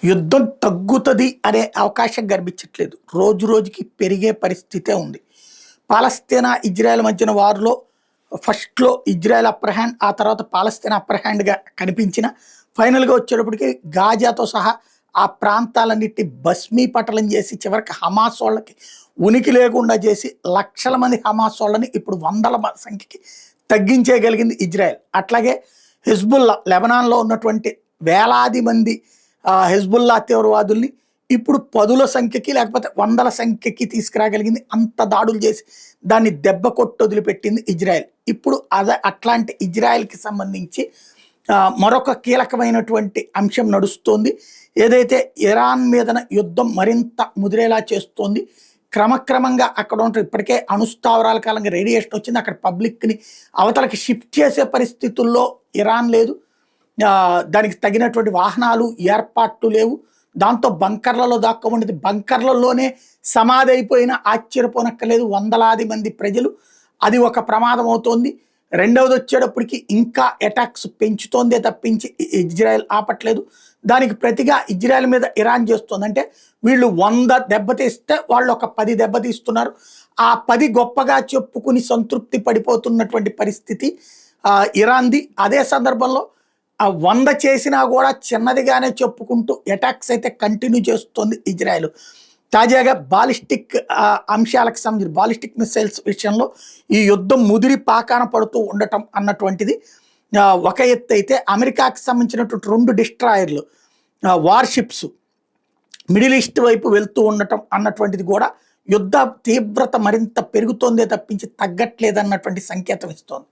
యుద్ధం తగ్గుతుంది అనే అవకాశం కనిపించట్లేదు. రోజు రోజుకి పెరిగే పరిస్థితే ఉంది. పాలస్తీనా ఇజ్రాయెల్ మధ్యన వార్‌లో ఫస్ట్‌లో ఇజ్రాయెల్ అప్పర్ హ్యాండ్, ఆ తర్వాత పాలస్తీనా అప్పర్ హ్యాండ్‌గా కనిపించిన ఫైనల్‌గా వచ్చేటప్పటికి గాజాతో సహా ఆ ప్రాంతాలన్నిటిని భస్మీపటలం చేసి చివరికి హమాస్ వాళ్ళకి ఉనికి లేకుండా చేసి లక్షల మంది హమాస్ వాళ్ళని ఇప్పుడు వందల సంఖ్యకి తగ్గించేయగలిగింది ఇజ్రాయెల్. అట్లాగే హెజ్బుల్లా లెబనాన్‌లో ఉన్నటువంటి వేలాది మంది హెజ్బుల్లా తీవ్రవాదుల్ని ఇప్పుడు పదుల సంఖ్యకి లేకపోతే వందల సంఖ్యకి తీసుకురాగలిగింది. అంత దాడులు చేసి దాన్ని దెబ్బ కొట్టి వదిలిపెట్టింది ఇజ్రాయెల్. ఇప్పుడు అట్లాంటి ఇజ్రాయెల్‌కి సంబంధించి మరొక కీలకమైనటువంటి అంశం నడుస్తోంది. ఏదైతే ఇరాన్ మీదన యుద్ధం మరింత ముదిరేలా చేస్తోంది. క్రమక్రమంగా అక్కడ ఉంటే ఇప్పటికే అణుస్థావరాల కాలంగా రేడియేషన్ వచ్చింది. అక్కడ పబ్లిక్‌ని అవతలకి షిఫ్ట్ చేసే పరిస్థితుల్లో ఇరాన్ లేదు. దానికి తగినటువంటి వాహనాలు ఏర్పాట్లు లేవు. దాంతో బంకర్లలో దాక్కోమంటుంది. బంకర్లలోనే సమాధి అయిపోయినా ఆశ్చర్యపోనక్కర్లేదు వందలాది మంది ప్రజలు. అది ఒక ప్రమాదం అవుతోంది. రెండవది వచ్చేటప్పటికి ఇంకా అటాక్స్ పెంచుతోందే తప్పించి ఇజ్రాయెల్ ఆపట్లేదు. దానికి ప్రతిగా ఇజ్రాయెల్ మీద ఇరాన్ చేస్తుంది. అంటే వీళ్ళు 100 దెబ్బతీస్తే వాళ్ళు ఒక 10 దెబ్బతీస్తున్నారు. ఆ 10 గొప్పగా చెప్పుకుని సంతృప్తి పడిపోతున్నటువంటి పరిస్థితి ఇరాన్ది. అదే సందర్భంలో 100 చేసినా కూడా చిన్నదిగానే చెప్పుకుంటూ అటాక్స్ అయితే కంటిన్యూ చేస్తుంది ఇజ్రాయెల్. తాజాగా బాలిస్టిక్ అంశాలకు సంబంధించి బాలిస్టిక్ మిసైల్స్ విషయంలో ఈ యుద్ధం ముదిరి పాకాన పడుతూ ఉండటం అన్నటువంటిది ఒక ఎత్తు అయితే, అమెరికాకి సంబంధించినటువంటి 2 డిస్ట్రాయర్లు వార్షిప్స్ మిడిల్ ఈస్ట్ వైపు వెళ్తూ ఉండటం అన్నటువంటిది కూడా యుద్ధ తీవ్రత మరింత పెరుగుతోందే తప్పించి తగ్గట్లేదన్నటువంటి సంకేతం ఇస్తోంది.